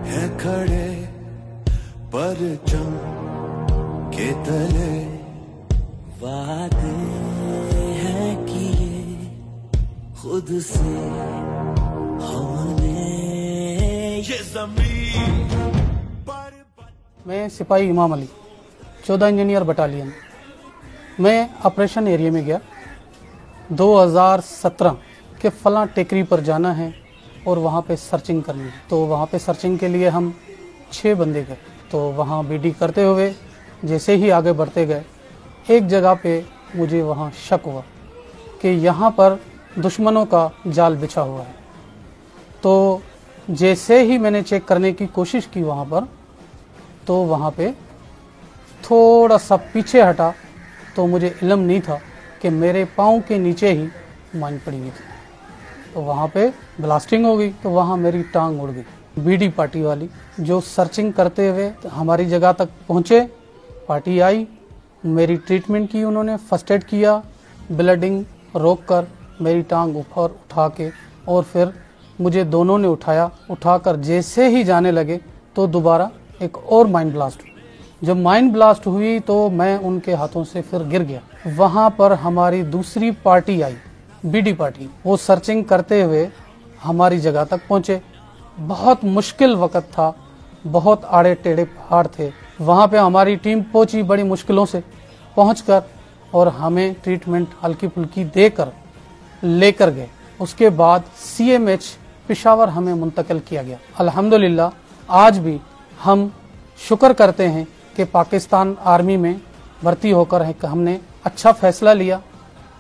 है खड़े परचम के तले, वादे हैं किए खुद से हमने ये ज़मीन पर। मैं सिपाही इमाम अली 14 इंजीनियर बटालियन। मैं ऑपरेशन एरिया में गया 2017 के फलां टेकरी पर जाना है और वहाँ पे सर्चिंग करनी है। तो वहाँ पे सर्चिंग के लिए हम 6 बंदे गए। तो वहाँ बीडी करते हुए जैसे ही आगे बढ़ते गए, एक जगह पे मुझे वहाँ शक हुआ कि यहाँ पर दुश्मनों का जाल बिछा हुआ है। तो जैसे ही मैंने चेक करने की कोशिश की वहाँ पर, तो वहाँ पे थोड़ा सा पीछे हटा तो मुझे इल्म नहीं था कि मेरे पाँव के नीचे ही माइन पड़ी हुई थी। तो वहाँ पे ब्लास्टिंग हो गई, तो वहाँ मेरी टांग उड़ गई। बीडी पार्टी वाली जो सर्चिंग करते हुए हमारी जगह तक पहुँचे, पार्टी आई, मेरी ट्रीटमेंट की, उन्होंने फर्स्ट एड किया, ब्लडिंग रोक कर मेरी टांग ऊपर उठा के, और फिर मुझे दोनों ने उठाकर जैसे ही जाने लगे तो दोबारा एक और माइन ब्लास्ट हुई। जब माइन ब्लास्ट हुई तो मैं उनके हाथों से फिर गिर गया। वहाँ पर हमारी दूसरी पार्टी आई, बीडी पार्टी, वो सर्चिंग करते हुए हमारी जगह तक पहुँचे। बहुत मुश्किल वक्त था, बहुत आड़े टेढ़े पहाड़ थे। वहाँ पे हमारी टीम पहुँची बड़ी मुश्किलों से पहुँचकर, और हमें ट्रीटमेंट हल्की फुल्की देकर लेकर गए। उसके बाद CMH पेशावर हमें मुंतकिल किया गया। अल्हम्दुलिल्लाह आज भी हम शुक्र करते हैं कि पाकिस्तान आर्मी में भर्ती होकर हमने अच्छा फैसला लिया,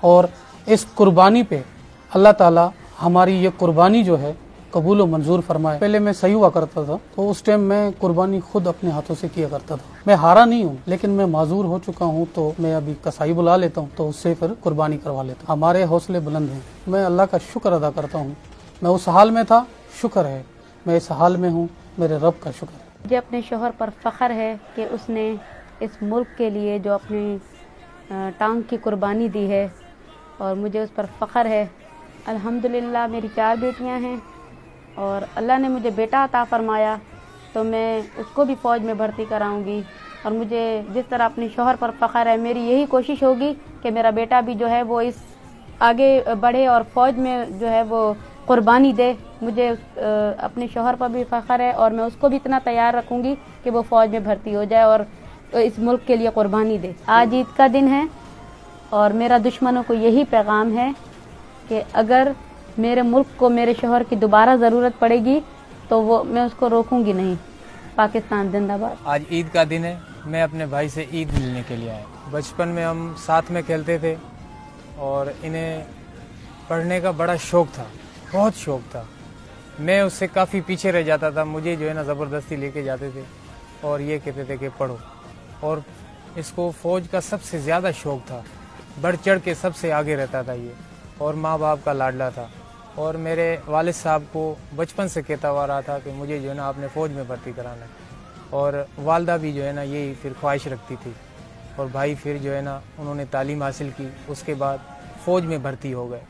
और इस कुर्बानी पे अल्लाह ताला हमारी ये कुर्बानी जो है कबूल और मंजूर फरमाए। पहले मैं सही हुआ करता था, तो उस टाइम मैं कुर्बानी खुद अपने हाथों से किया करता था। मैं हारा नहीं हूँ, लेकिन मैं माजूर हो चुका हूँ, तो मैं अभी कसाई बुला लेता हूँ, तो उससे फिर कुर्बानी करवा लेता हूँ। हमारे हौसले बुलंद हैं। मैं अल्लाह का शुक्र अदा करता हूँ। मैं उस हाल में था, शुक्र है, मैं इस हाल में हूँ, मेरे रब का शुक्र है। मुझे अपने शोहर पर फ़ख्र है कि उसने इस मुल्क के लिए जो अपनी टांग की कुर्बानी दी है, और मुझे उस पर फ़ख्र है। अल्हम्दुलिल्लाह मेरी 4 बेटियां हैं, और अल्लाह ने मुझे बेटा अता फरमाया, तो मैं उसको भी फ़ौज में भर्ती कराऊंगी। और मुझे जिस तरह अपने शोहर पर फ़ख्र है, मेरी यही कोशिश होगी कि मेरा बेटा भी जो है वो इस आगे बढ़े और फ़ौज में जो है वो कुर्बानी दे। मुझे अपने शोहर पर भी फ़ख्र है, और मैं उसको भी इतना तैयार रखूँगी कि वो फ़ौज में भर्ती हो जाए और इस मुल्क के लिए कुर्बानी दे। आज ईद का दिन है, और मेरा दुश्मनों को यही पैगाम है कि अगर मेरे मुल्क को मेरे शोहर की दोबारा ज़रूरत पड़ेगी तो वो मैं उसको रोकूंगी नहीं। पाकिस्तान जिंदाबाद। आज ईद का दिन है, मैं अपने भाई से ईद मिलने के लिए आया। बचपन में हम साथ में खेलते थे, और इन्हें पढ़ने का बड़ा शौक़ था, बहुत शौक़ था। मैं उससे काफ़ी पीछे रह जाता था, मुझे जो है ना ज़बरदस्ती लेके जाते थे, और ये कहते थे कि पढ़ो। और इसको फ़ौज का सबसे ज़्यादा शौक़ था, बढ़ चढ़ के सबसे आगे रहता था ये, और माँ बाप का लाडला था। और मेरे वालिद साहब को बचपन से कहता हुआ रहा था कि मुझे जो है ना आपने फ़ौज में भर्ती कराना है, और वालदा भी जो है ना यही फिर ख्वाहिश रखती थी। और भाई फिर जो है ना उन्होंने तालीम हासिल की, उसके बाद फ़ौज में भर्ती हो गए।